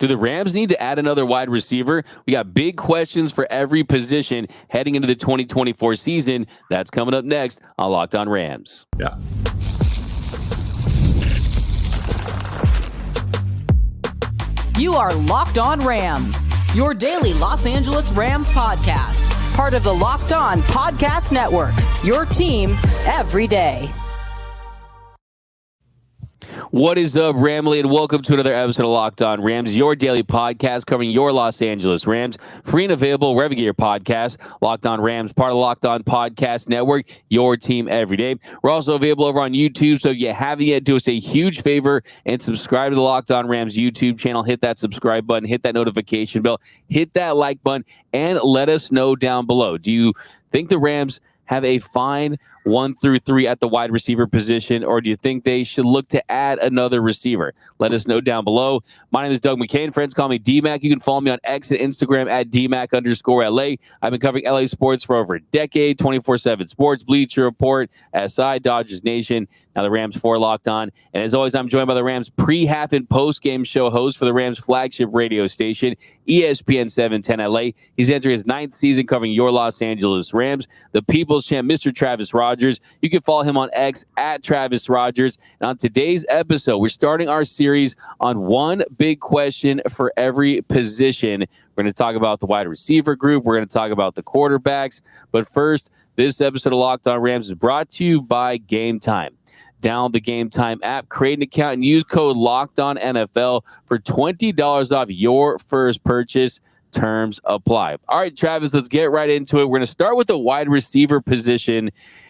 Do the Rams need to add another wide receiver? We got big questions for every position heading into the 2024 season. That's coming up next on Locked On Rams. Yeah. You are Locked On Rams, your daily Los Angeles Rams podcast. Part of the Locked On Podcast Network, your team every day. What is up, Ramley, and welcome to another episode of Locked On Rams, your daily podcast covering your Los Angeles Rams. Free and available wherever you get your podcasts. Locked On Rams, part of the Locked On Podcast Network, your team every day. We're also available over on YouTube, so if you haven't yet, do us a huge favor and subscribe to the Locked On Rams YouTube channel. Hit that subscribe button, hit that notification bell, hit that like button, and let us know down below. Do you think the Rams have a fine 1 through 3 at the wide receiver position, or do you think they should look to add another receiver? Let us know down below. My name is Doug McCain. Friends call me D-Mac. You can follow me on X and Instagram at DMac_LA. I've been covering LA sports for over a decade, 24/7 Sports, Bleacher Report, SI, Dodgers Nation, now the Rams 4 Locked On. And as always, I'm joined by the Rams pre-half and post-game show host for the Rams flagship radio station, ESPN 710 LA. He's entering his 9th season covering your Los Angeles Rams, the People's Champ, Mr. Travis Rogers. You can follow him on X at Travis Rogers. And on today's episode, we're starting our series on one big question for every position. We're going to talk about the wide receiver group. We're going to talk about the quarterbacks. But first, this episode of Locked On Rams is brought to you by Gametime. Download the Gametime app, create an account, and use code LOCKEDONNFL for $20 off your first purchase. Terms apply. All right, Travis, let's get right into it. We're going to start with the wide receiver position.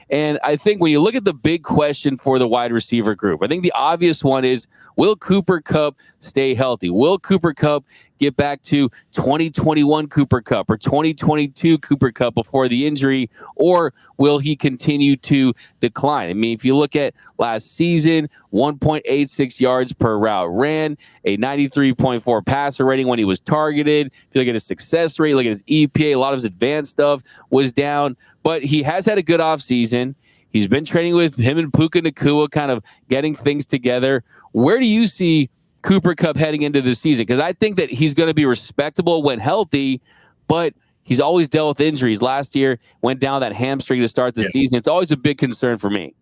And I think when you look at the big question for the wide receiver group, I think the obvious one is, will Cooper Kupp stay healthy? Will Cooper Kupp get back to 2021 Cooper Kupp or 2022 Cooper Kupp before the injury, or will he continue to decline? I mean, if you look at last season, 1.86 yards per route ran, a 93.4 passer rating when he was targeted. If you look at his success rate, look at his EPA, a lot of his advanced stuff was down, but he has had a good offseason. He's been training with him and Puka Nacua, kind of getting things together. Where do you see Cooper Kupp heading into the season? Because I think that he's going to be respectable when healthy, but he's always dealt with injuries. Last year, went down that hamstring to start the season. It's always a big concern for me.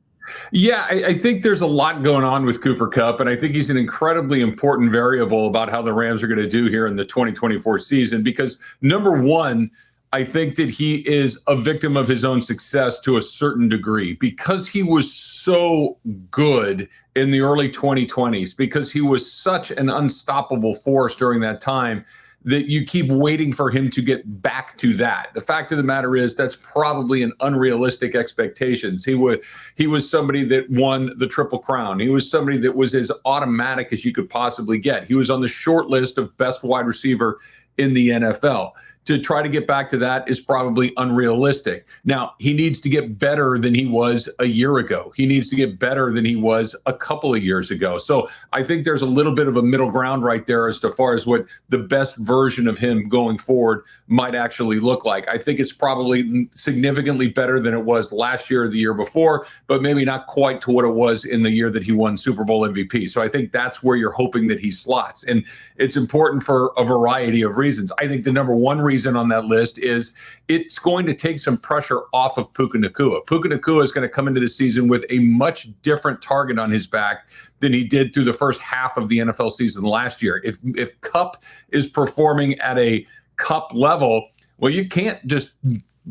Yeah, I think there's a lot going on with Cooper Kupp, and I think he's an incredibly important variable about how the Rams are going to do here in the 2024 season because, number one, I think that he is a victim of his own success to a certain degree because he was so good in the early 2020s, because he was such an unstoppable force during that time that you keep waiting for him to get back to that. The fact of the matter is that's probably an unrealistic expectations. He was somebody that won the Triple Crown. He was somebody that was as automatic as you could possibly get. He was on the short list of best wide receiver in the NFL. To try to get back to that is probably unrealistic. Now, he needs to get better than he was a year ago. He needs to get better than he was a couple of years ago. So I think there's a little bit of a middle ground right there as far as what the best version of him going forward might actually look like. I think it's probably significantly better than it was last year or the year before, but maybe not quite to what it was in the year that he won Super Bowl MVP. So I think that's where you're hoping that he slots. And it's important for a variety of reasons. I think the number one reason on that list is it's going to take some pressure off of Puka Nacua. Puka Nacua is going to come into the season with a much different target on his back than he did through the first half of the NFL season last year. If Kupp is performing at a Kupp level, well, you can't just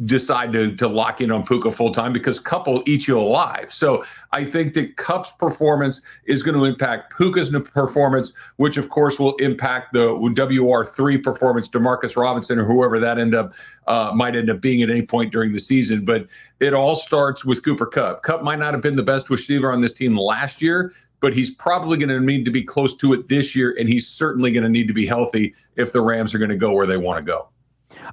decide to lock in on Puka full time because Kupp will eat you alive. So I think that Kupp's performance is going to impact Puka's performance, which of course will impact the WR3 performance, Demarcus Robinson or whoever that might end up being at any point during the season. But it all starts with Cooper Kupp. Kupp might not have been the best receiver on this team last year, but he's probably going to need to be close to it this year, and he's certainly going to need to be healthy if the Rams are going to go where they want to go.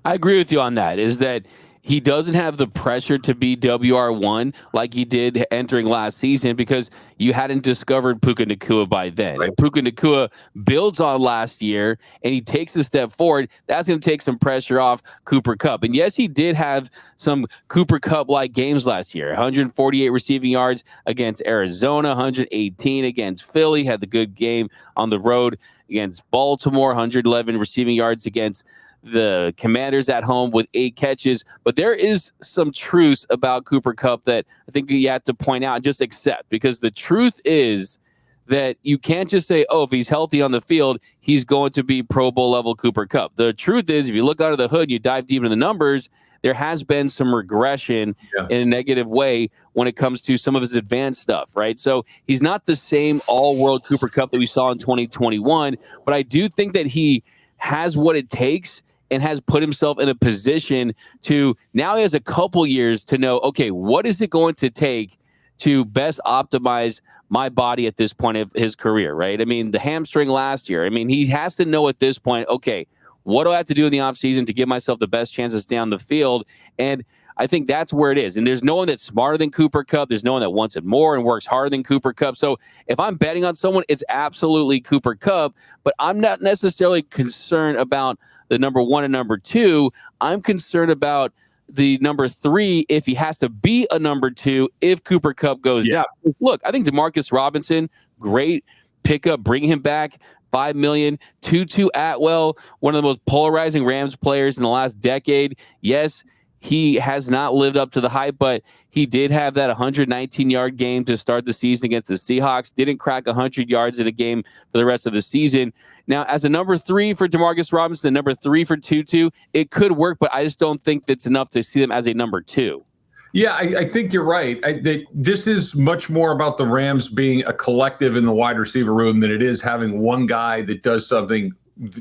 I agree with you on that, is that he doesn't have the pressure to be WR1 like he did entering last season because you hadn't discovered Puka Nacua by then. Right. If Puka Nacua builds on last year and he takes a step forward, that's going to take some pressure off Cooper Kupp. And yes, he did have some Cooper Kupp-like games last year. 148 receiving yards against Arizona, 118 against Philly, had the good game on the road against Baltimore, 111 receiving yards against the Commanders at home with 8 catches. But there is some truth about Cooper Kupp that I think you have to point out and just accept, because the truth is that you can't just say, oh, if he's healthy on the field, he's going to be Pro Bowl level Cooper Kupp. The truth is, if you look under the hood, you dive deep into the numbers, there has been some regression in a negative way when it comes to some of his advanced stuff, right? So he's not the same all-world Cooper Kupp that we saw in 2021, but I do think that he has what it takes and has put himself in a position to, now he has a couple years to know, okay, what is it going to take to best optimize my body at this point of his career, right? I mean, the hamstring last year, I mean, he has to know at this point, okay, what do I have to do in the offseason to give myself the best chance to stay on the field? And I think that's where it is. And there's no one that's smarter than Cooper Kupp. There's no one that wants it more and works harder than Cooper Kupp. So if I'm betting on someone, it's absolutely Cooper Kupp, but I'm not necessarily concerned about the number 1 and number 2. I'm concerned about the number 3 if he has to be a number 2 if Cooper Kupp goes down. Look, I think Demarcus Robinson, great pickup, bring him back, $5 million. Tutu Atwell, one of the most polarizing Rams players in the last decade. Yes, he has not lived up to the hype, but he did have that 119-yard game to start the season against the Seahawks. Didn't crack 100 yards in a game for the rest of the season. Now, as a number 3 for Demarcus Robinson, number 3 for Tutu, it could work, but I just don't think that's enough to see them as a number 2. Yeah, I think you're right. This is much more about the Rams being a collective in the wide receiver room than it is having one guy that does something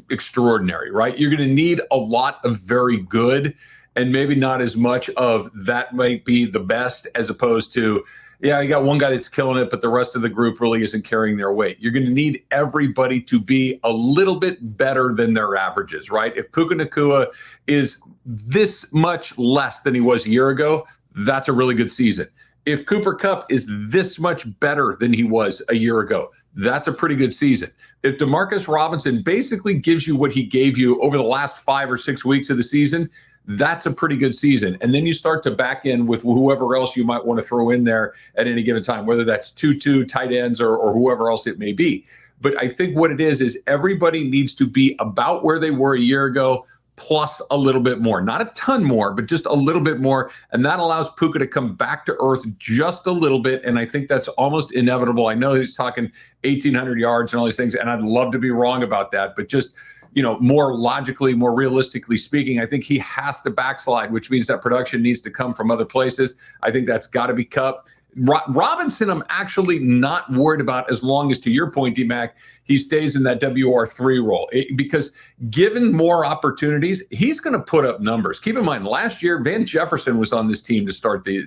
extraordinary, right? You're going to need a lot of very good and maybe not as much of that might be the best, as opposed to, yeah, you got one guy that's killing it, but the rest of the group really isn't carrying their weight. You're going to need everybody to be a little bit better than their averages, right? If Puka Nacua is this much less than he was a year ago, that's a really good season. If Cooper Kupp is this much better than he was a year ago, that's a pretty good season. If Demarcus Robinson basically gives you what he gave you over the last 5 or 6 weeks of the season, that's a pretty good season. And then you start to back in with whoever else you might want to throw in there at any given time, whether that's 2 tight ends or whoever else it may be. But I think what it is everybody needs to be about where they were a year ago, plus a little bit more. Not a ton more, but just a little bit more. And that allows Puka to come back to earth just a little bit. And I think that's almost inevitable. I know he's talking 1,800 yards and all these things, and I'd love to be wrong about that. But just, more logically, more realistically speaking, I think he has to backslide, which means that production needs to come from other places. I think that's got to be Kupp. Robinson, I'm actually not worried about, as long as, to your point, D-Mac, he stays in that WR3 role. Because given more opportunities, he's going to put up numbers. Keep in mind, last year, Van Jefferson was on this team to start the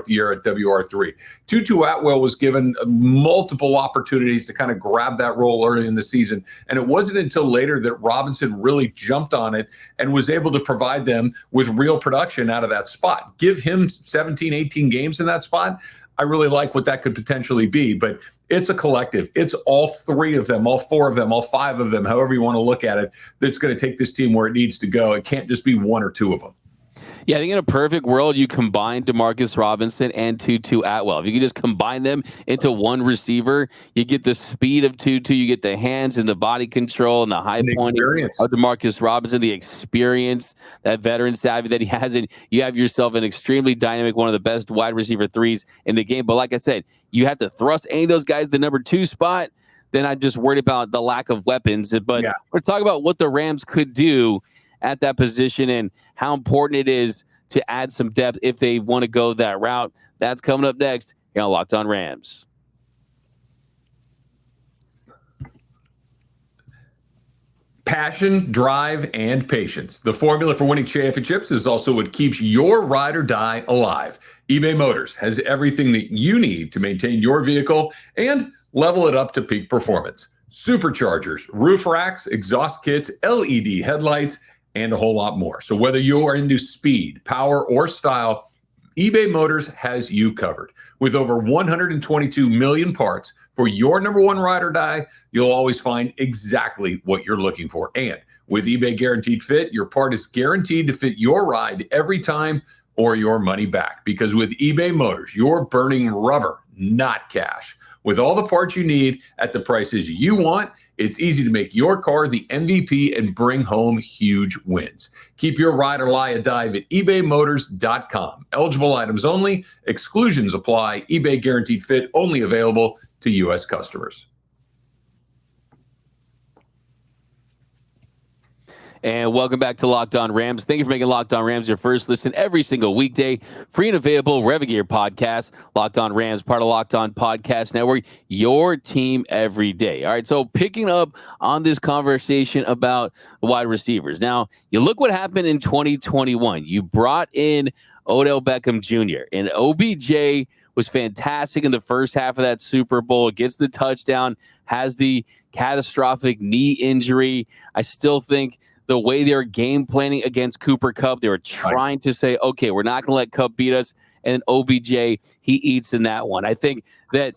year at WR3. Tutu Atwell was given multiple opportunities to kind of grab that role early in the season. And it wasn't until later that Robinson really jumped on it and was able to provide them with real production out of that spot. Give him 17, 18 games in that spot, I really like what that could potentially be. But it's a collective. It's all 3 of them, all 4 of them, all 5 of them, however you want to look at it, that's going to take this team where it needs to go. It can't just be 1 or 2 of them. Yeah, I think in a perfect world, you combine Demarcus Robinson and Tutu Atwell. If you can just combine them into one receiver, you get the speed of Tutu, you get the hands and the body control and the high point of Demarcus Robinson, the experience, that veteran savvy that he has, and you have yourself an extremely dynamic, one of the best wide receiver 3s in the game. But like I said, you have to thrust any of those guys to the number 2 spot, then I'm just worried about the lack of weapons. But we're talking about what the Rams could do at that position and how important it is to add some depth if they want to go that route. That's coming up next here on Locked On Rams. Passion, drive, and patience. The formula for winning championships is also what keeps your ride or die alive. eBay Motors has everything that you need to maintain your vehicle and level it up to peak performance. Superchargers, roof racks, exhaust kits, LED headlights, and a whole lot more. So whether you are into speed, power, or style, eBay Motors has you covered. With over 122 million parts for your number one ride or die, you'll always find exactly what you're looking for. And with eBay Guaranteed Fit, your part is guaranteed to fit your ride every time or your money back. Because with eBay Motors, you're burning rubber, not cash. With all the parts you need at the prices you want, it's easy to make your car the MVP and bring home huge wins. Keep your ride or lie a dive at ebaymotors.com. Eligible items only. Exclusions apply. eBay Guaranteed Fit only available to U.S. customers. And welcome back to Locked On Rams. Thank you for making Locked On Rams your first listen every single weekday. Free and available wherever you get your podcast. Locked On Rams, part of Locked On Podcast Network, your team every day. All right, so picking up on this conversation about wide receivers. Now, you look what happened in 2021. You brought in Odell Beckham Jr. and OBJ was fantastic in the first half of that Super Bowl, gets the touchdown, has the catastrophic knee injury. I still think the way they were game planning against Cooper Kupp, they were trying to say, okay, we're not going to let Kupp beat us. And OBJ, he eats in that one. I think that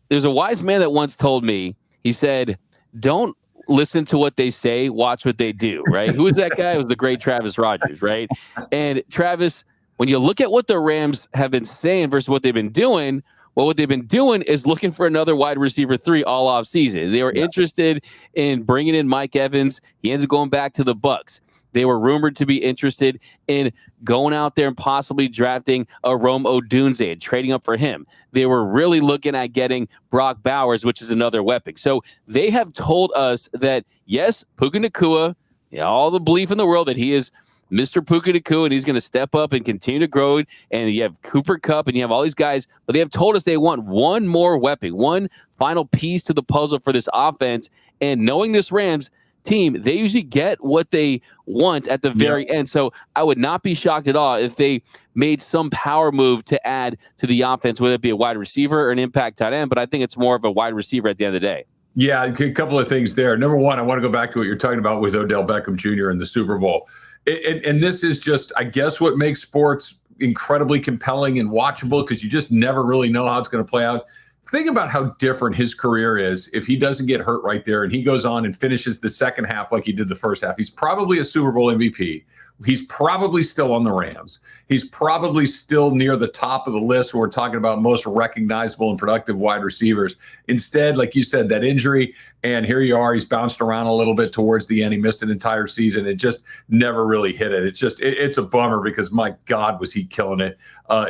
there's a wise man that once told me, he said, don't listen to what they say, watch what they do, right? Who was that guy? It was the great Travis Rogers, right? And Travis, when you look at what the Rams have been saying versus what they've been doing, well, what they've been doing is looking for another wide receiver 3 all off season. They were interested in bringing in Mike Evans. He ends up going back to the Bucks. They were rumored to be interested in going out there and possibly drafting a Rome Odunze and trading up for him. They were really looking at getting Brock Bowers, which is another weapon. So they have told us that, yes, Puka Nacua, all the belief in the world that he is Mr. Puka Nacua, and he's going to step up and continue to grow. And you have Cooper Kupp, and you have all these guys, but they have told us they want one more weapon, one final piece to the puzzle for this offense. And knowing this Rams team, they usually get what they want at the very end. So I would not be shocked at all if they made some power move to add to the offense, whether it be a wide receiver or an impact tight end. But I think it's more of a wide receiver at the end of the day. Yeah, a couple of things there. Number one, I want to go back to what you're talking about with Odell Beckham Jr. in the Super Bowl. And this is just, I guess, what makes sports incredibly compelling and watchable, because you just never really know how it's going to play out. Think about how different his career is if he doesn't get hurt right there and he goes on and finishes the second half like he did the first half. He's probably a Super Bowl MVP. He's probably still on the Rams. He's probably still near the top of the list when we're talking about most recognizable and productive wide receivers. Instead, like you said, that injury, and here you are, he's bounced around a little bit towards the end. He missed an entire season. It just never really hit it. It's just, it's a bummer, because my God, was he killing it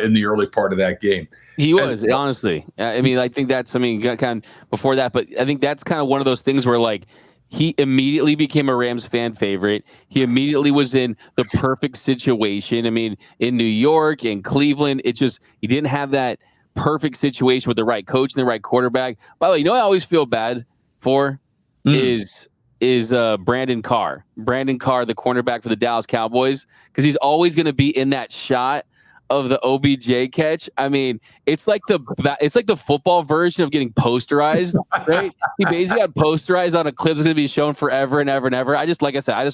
in the early part of that game. He was, honestly. I mean, I think that's, kind of before that, but I think that's kind of one of those things where, like, he immediately became a Rams fan favorite. He immediately was in the perfect situation. I mean, in New York and Cleveland, it just, he didn't have that perfect situation with the right coach and the right quarterback. By the way, you know what I always feel bad for is Brandon Carr. Brandon Carr, the cornerback for the Dallas Cowboys, because he's always going to be in that shot of the OBJ catch. I mean, it's like the football version of getting posterized, right? He basically got posterized on a clip that's going to be shown forever and ever and ever. Like I said,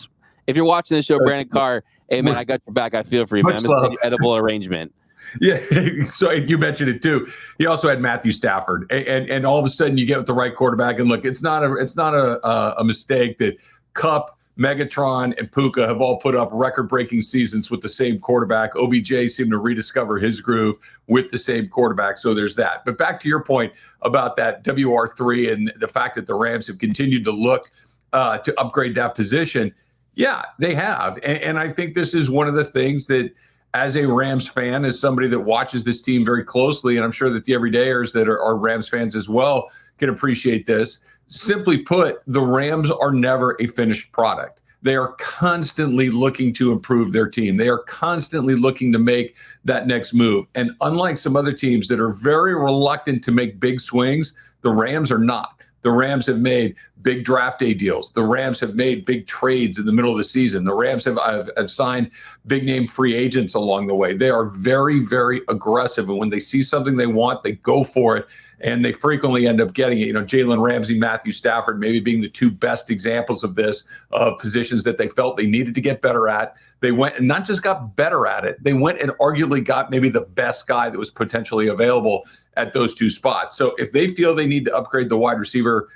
if you're watching this show, Brandon Carr, hey man, I got your back. I feel for you, man. I'm an edible arrangement. Yeah, so you mentioned it too. He also had Matthew Stafford, and all of a sudden you get with the right quarterback, and look, it's not a mistake that Kupp, Megatron, and Puka have all put up record-breaking seasons with the same quarterback. OBJ seemed to rediscover his groove with the same quarterback, so there's that. But back to your point about that WR3 and the fact that the Rams have continued to look to upgrade that position. Yeah, they have. And I think this is one of the things that, as a Rams fan, as somebody that watches this team very closely, and I'm sure that the everydayers that are Rams fans as well can appreciate this. Simply put, the Rams are never a finished product. They are constantly looking to improve their team. They are constantly looking to make that next move. And unlike some other teams that are very reluctant to make big swings, the Rams are not. The Rams have made big draft day deals. The Rams have made big trades in the middle of the season. The Rams have signed big name free agents along the way. They are very, very aggressive. And when they see something they want, they go for it. And they frequently end up getting it. You know, Jalen Ramsey, Matthew Stafford, maybe being the two best examples of this, of positions that they felt they needed to get better at. They went and not just got better at it, they went and arguably got maybe the best guy that was potentially available at those two spots. So if they feel they need to upgrade the wide receiver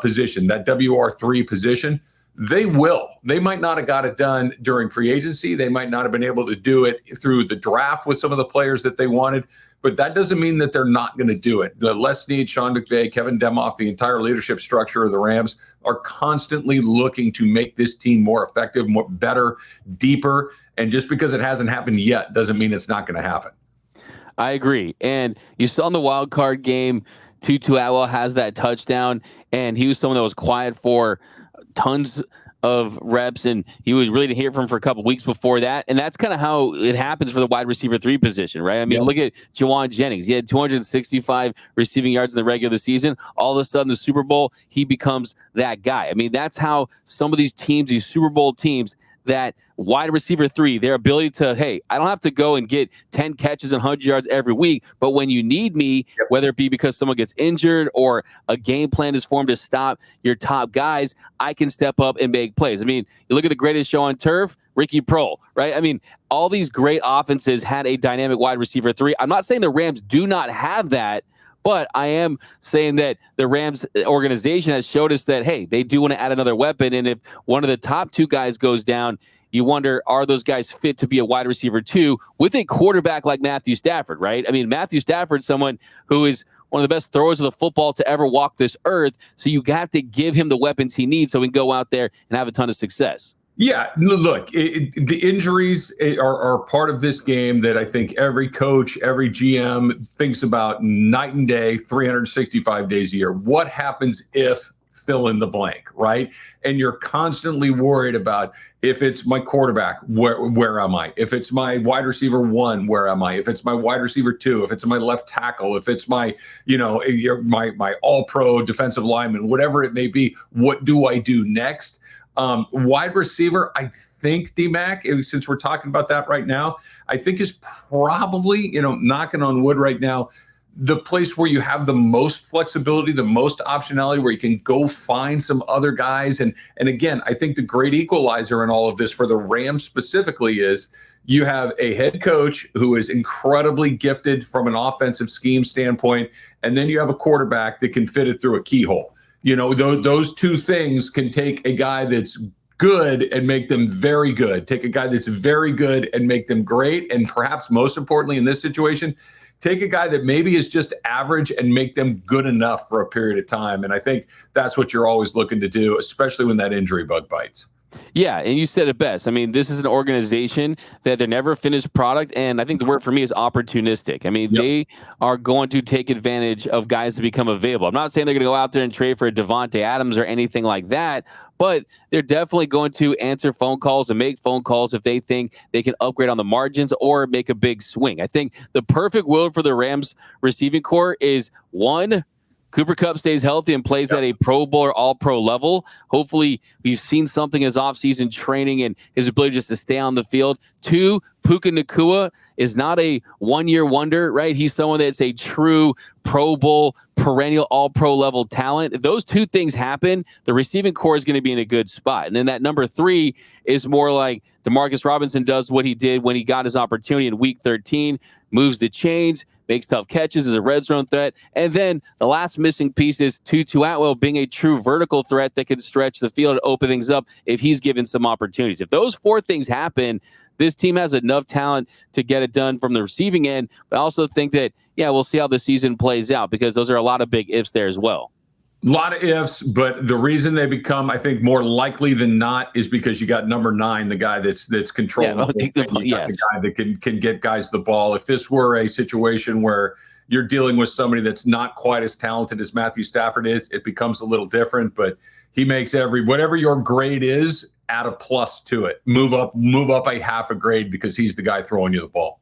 position, that WR3 position, they will. They might not have got it done during free agency. They might not have been able to do it through the draft with some of the players that they wanted, but that doesn't mean that they're not going to do it. The Les Snead, Sean McVay, Kevin Demoff, the entire leadership structure of the Rams are constantly looking to make this team more effective, more better, deeper. And just because it hasn't happened yet doesn't mean it's not going to happen. I agree. And you saw in the wild card game, Tutu Atwell has that touchdown, and he was someone that was quiet for tons of reps, and he was really to hear from for a couple weeks before that. And that's kind of how it happens for the wide receiver 3 position, right? I mean, Look at Jawan Jennings. He had 265 receiving yards in the regular season. All of a sudden, the Super Bowl, he becomes that guy. I mean, that's how some of these teams, these Super Bowl teams, that wide receiver 3, their ability to, hey, I don't have to go and get 10 catches and 100 yards every week, but when you need me, whether it be because someone gets injured or a game plan is formed to stop your top guys, I can step up and make plays. I mean, you look at the greatest show on turf, Ricky Proehl, right? I mean, all these great offenses had a dynamic wide receiver 3. I'm not saying the Rams do not have that, but I am saying that the Rams organization has showed us that, hey, they do want to add another weapon. And if one of the top 2 guys goes down, you wonder, are those guys fit to be a wide receiver 2 with a quarterback like Matthew Stafford, right? I mean, Matthew Stafford, someone who is one of the best throwers of the football to ever walk this earth. So you got to give him the weapons he needs so he can go out there and have a ton of success. Yeah, look, the injuries are part of this game that I think every coach, every GM thinks about night and day, 365 days a year. What happens if fill in the blank, right? And you're constantly worried about, if it's my quarterback, where am I? If it's my wide receiver 1, where am I? If it's my wide receiver 2, if it's my left tackle, if it's my, my all-pro defensive lineman, whatever it may be, what do I do next? Wide receiver, I think, D-Mac, since we're talking about that right now, I think is probably, knocking on wood right now, the place where you have the most flexibility, the most optionality, where you can go find some other guys. And again, I think the great equalizer in all of this for the Rams specifically is you have a head coach who is incredibly gifted from an offensive scheme standpoint, and then you have a quarterback that can fit it through a keyhole. Those two things can take a guy that's good and make them very good, take a guy that's very good and make them great, and perhaps most importantly in this situation, take a guy that maybe is just average and make them good enough for a period of time. And I think that's what you're always looking to do, especially when that injury bug bites. Yeah, and you said it best. I mean, this is an organization that they're never a finished product, and I think the word for me is opportunistic. I mean, They are going to take advantage of guys to become available. I'm not saying they're going to go out there and trade for a Devontae Adams or anything like that, but they're definitely going to answer phone calls and make phone calls if they think they can upgrade on the margins or make a big swing. I think the perfect world for the Rams receiving core is, 1, Cooper Kupp stays healthy and plays at a Pro Bowl or All-Pro level. Hopefully, we've seen something in his offseason training and his ability just to stay on the field. 2, Puka Nacua is not a one-year wonder, right? He's someone that's a true Pro Bowl, perennial All-Pro level talent. If those 2 things happen, the receiving core is going to be in a good spot. And then that number 3 is more like Demarcus Robinson does what he did when he got his opportunity in Week 13, moves the chains, makes tough catches, is a red zone threat. And then the last missing piece is Tutu Atwell being a true vertical threat that can stretch the field and open things up if he's given some opportunities. If those 4 things happen, this team has enough talent to get it done from the receiving end. But I also think that, we'll see how the season plays out, because those are a lot of big ifs there as well. A lot of ifs, but the reason they become, I think, more likely than not is because you got number 9, the guy that's controlling the guy that can get guys the ball. If this were a situation where you're dealing with somebody that's not quite as talented as Matthew Stafford is, it becomes a little different. But he makes whatever your grade is, add a plus to it. Move up a half a grade because he's the guy throwing you the ball.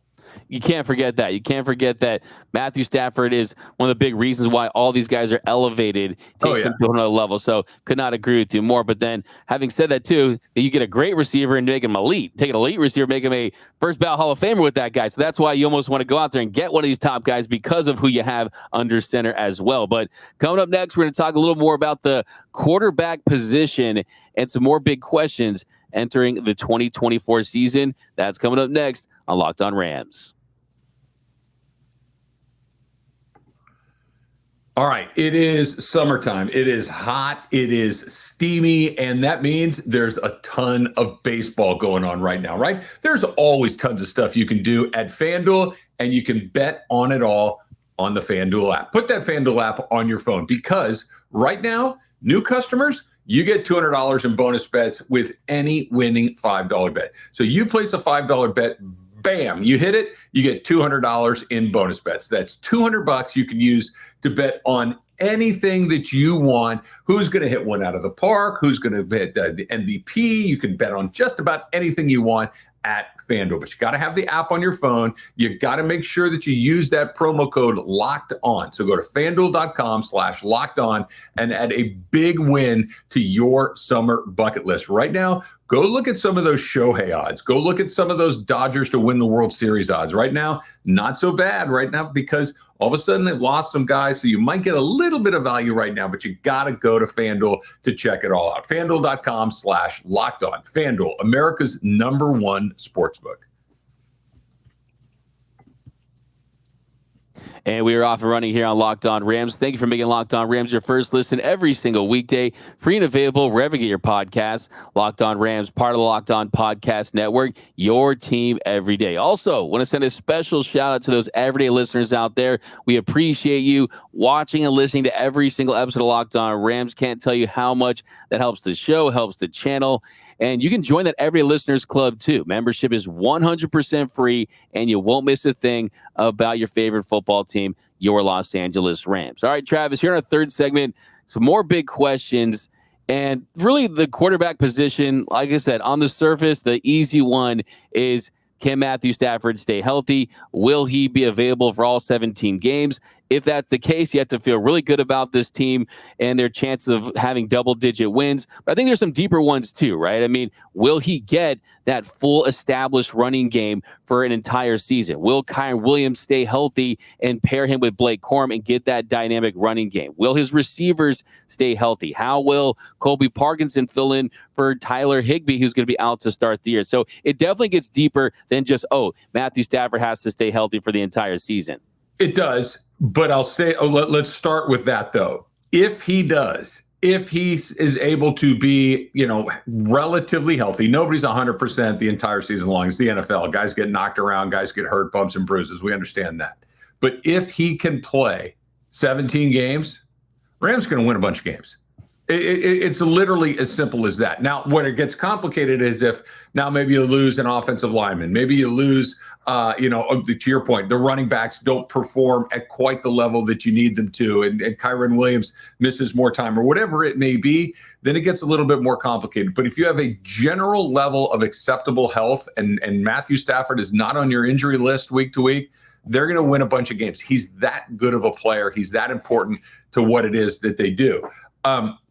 You can't forget that. You can't forget that Matthew Stafford is one of the big reasons why all these guys are elevated, takes them to another level. So could not agree with you more. But then having said that too, you get a great receiver and make him elite. Take an elite receiver, make him a first ballot Hall of Famer with that guy. So that's why you almost want to go out there and get one of these top guys because of who you have under center as well. But coming up next, we're going to talk a little more about the quarterback position and some more big questions entering the 2024 season. That's coming up next on Locked On Rams. All right, it is summertime. It is hot. It is steamy, and that means there's a ton of baseball going on right now, right? There's always tons of stuff you can do at FanDuel, and you can bet on it all on the FanDuel app. Put that FanDuel app on your phone because right now, new customers, you get $200 in bonus bets with any winning $5 bet. So you place a $5 bet, bam, you hit it, you get $200 in bonus bets. That's $200 you can use to bet on anything that you want. Who's going to hit one out of the park? Who's going to hit the MVP? You can bet on just about anything you want at FanDuel, but you got to have the app on your phone. You got to make sure that you use that promo code Locked On. So go to FanDuel.com/Locked On and add a big win to your summer bucket list. Right now, go look at some of those Shohei odds. Go look at some of those Dodgers to win the World Series odds. Right now, not so bad right now because all of a sudden they've lost some guys. So you might get a little bit of value right now, but you got to go to FanDuel to check it all out. FanDuel.com/Locked On. FanDuel, America's #1 sportsbook. And we are off and running here on Locked On Rams. Thank you for making Locked On Rams your first listen every single weekday. Free and available wherever you get your podcasts. Locked On Rams, part of the Locked On Podcast Network, your team every day. Also, want to send a special shout out to those everyday listeners out there. We appreciate you watching and listening to every single episode of Locked On Rams. Can't tell you how much that helps the show, helps the channel. And you can join that Everyday Listeners Club, too. Membership is 100% free, and you won't miss a thing about your favorite football team, your Los Angeles Rams. All right, Travis, here in our third segment, some more big questions. And really, the quarterback position, like I said, on the surface, the easy one is, can Matthew Stafford stay healthy? Will he be available for all 17 games? If that's the case, you have to feel really good about this team and their chances of having double-digit wins. But I think there's some deeper ones too, right? I mean, will he get that full established running game for an entire season? Will Kyren Williams stay healthy and pair him with Blake Corum and get that dynamic running game? Will his receivers stay healthy? How will Colby Parkinson fill in for Tyler Higbee, who's going to be out to start the year? So it definitely gets deeper than just, Matthew Stafford has to stay healthy for the entire season. It does. But I'll say, let's start with that, though. If he does, if he is able to be, relatively healthy, nobody's 100% the entire season long. It's the NFL. Guys get knocked around, guys get hurt, bumps and bruises. We understand that. But if he can play 17 games, Rams going to win a bunch of games. It's literally as simple as that. Now, when it gets complicated is if now maybe you lose an offensive lineman, maybe you lose, to your point, the running backs don't perform at quite the level that you need them to, and Kyren Williams misses more time or whatever it may be, then it gets a little bit more complicated. But if you have a general level of acceptable health and Matthew Stafford is not on your injury list week to week, they're going to win a bunch of games. He's that good of a player. He's that important to what it is that they do.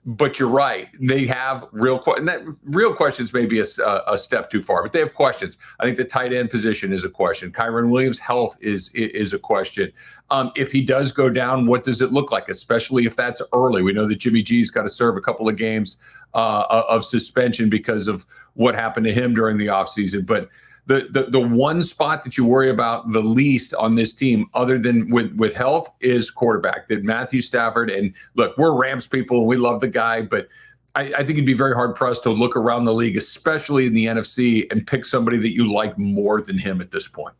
But you're right. They have real questions may be a step too far, but they have questions. I think the tight end position is a question. Kyren Williams' health is a question. If he does go down, what does it look like, especially if that's early? We know that Jimmy G's got to serve a couple of games of suspension because of what happened to him during the offseason. But the one spot that you worry about the least on this team, other than with health, is quarterback. That Matthew Stafford, and look, we're Rams people and we love the guy, but I think it'd be very hard pressed to look around the league, especially in the NFC, and pick somebody that you like more than him at this point.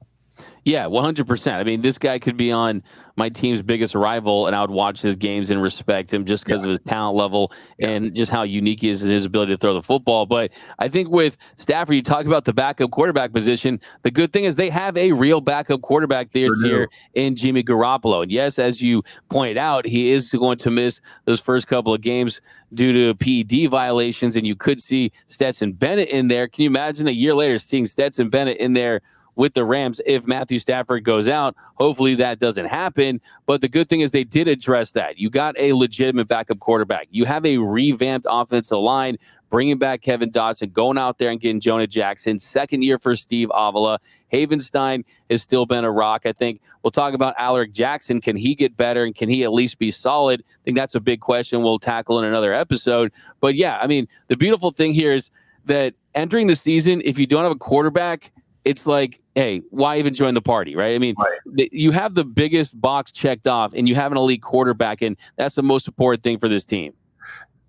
Yeah, 100%. I mean, this guy could be on my team's biggest rival, and I would watch his games and respect him just because of his talent level and just how unique he is in his ability to throw the football. But I think with Stafford, you talk about the backup quarterback position. The good thing is they have a real backup quarterback this year in Jimmy Garoppolo. And yes, as you pointed out, he is going to miss those first couple of games due to PED violations, and you could see Stetson Bennett in there. Can you imagine a year later seeing Stetson Bennett in there with the Rams if Matthew Stafford goes out. Hopefully that doesn't happen. But the good thing is they did address that. You got a legitimate backup quarterback. You have a revamped offensive line, bringing back Kevin Dotson, going out there and getting Jonah Jackson. Second year for Steve Avila. Havenstein has still been a rock. I think we'll talk about Alaric Jackson. Can he get better, and can he at least be solid? I think that's a big question we'll tackle in another episode. But yeah, I mean, the beautiful thing here is that entering the season, if you don't have a quarterback, it's like, hey, why even join the party, right? I mean, you have the biggest box checked off, and you have an elite quarterback, and that's the most important thing for this team.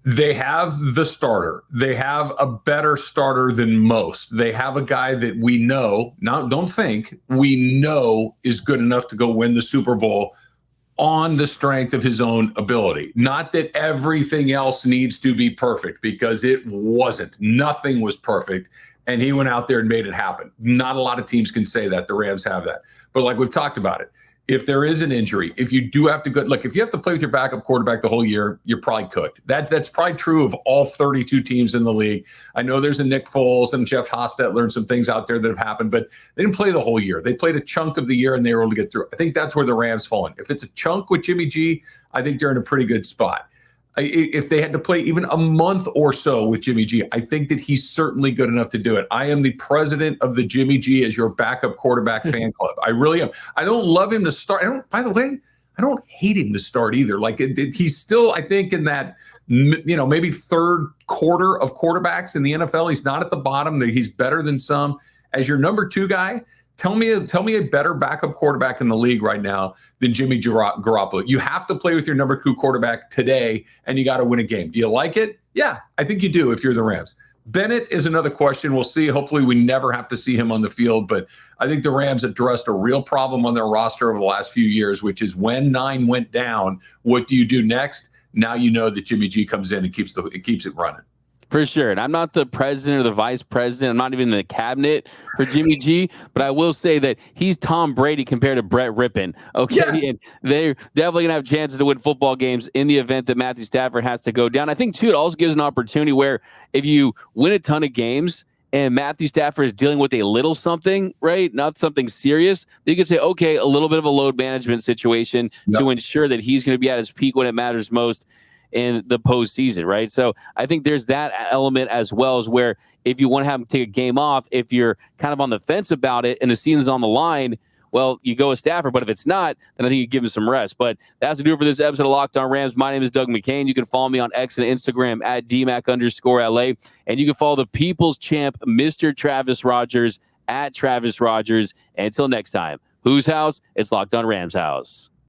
They have the starter. They have a better starter than most. They have a guy that we know, we know is good enough to go win the Super Bowl on the strength of his own ability. Not that everything else needs to be perfect, because it wasn't. Nothing was perfect. And he went out there and made it happen. Not a lot of teams can say that. The Rams have that. But like we've talked about it, if there is an injury, if you do have to go, if you have to play with your backup quarterback the whole year, you're probably cooked. That's probably true of all 32 teams in the league. I know there's a Nick Foles and Jeff Hostetler and some things out there that have happened, but they didn't play the whole year. They played a chunk of the year and they were able to get through. I think that's where the Rams fall in. If it's a chunk with Jimmy G, I think they're in a pretty good spot. If they had to play even a month or so with Jimmy G, I think that he's certainly good enough to do it. I am the president of the Jimmy G as your backup quarterback fan club. I really am. I don't love him to start. By the way, I don't hate him to start either. He's still, I think, in that, maybe third quarter of quarterbacks in the NFL. He's not at the bottom. He's better than some. As your number two guy, Tell me a better backup quarterback in the league right now than Jimmy Garoppolo. You have to play with your number two quarterback today, and you got to win a game. Do you like it? Yeah, I think you do if you're the Rams. Bennett is another question. We'll see. Hopefully we never have to see him on the field, but I think the Rams addressed a real problem on their roster over the last few years, which is when 9 went down, what do you do next? Now you know that Jimmy G comes in and keeps it running. For sure. And I'm not the president or the vice president. I'm not even in the cabinet for Jimmy G, but I will say that he's Tom Brady compared to Brett Rippon. Okay. Yes. And they're definitely going to have chances to win football games in the event that Matthew Stafford has to go down. I think, too, it also gives an opportunity where if you win a ton of games and Matthew Stafford is dealing with a little something, right? Not something serious, you can say, okay, a little bit of a load management situation to ensure that he's going to be at his peak when it matters most in the postseason, right? So I think there's that element as well, as where if you want to have him take a game off, if you're kind of on the fence about it and the season's on the line, well, you go with Stafford. But if it's not, then I think you give him some rest. But that's to do it for this episode of Locked On Rams. My name is Doug McCain. You can follow me on X and Instagram at DMAC_LA. And you can follow the People's Champ, Mr. Travis Rogers, at Travis Rogers. And until next time, whose house? It's Locked On Rams house.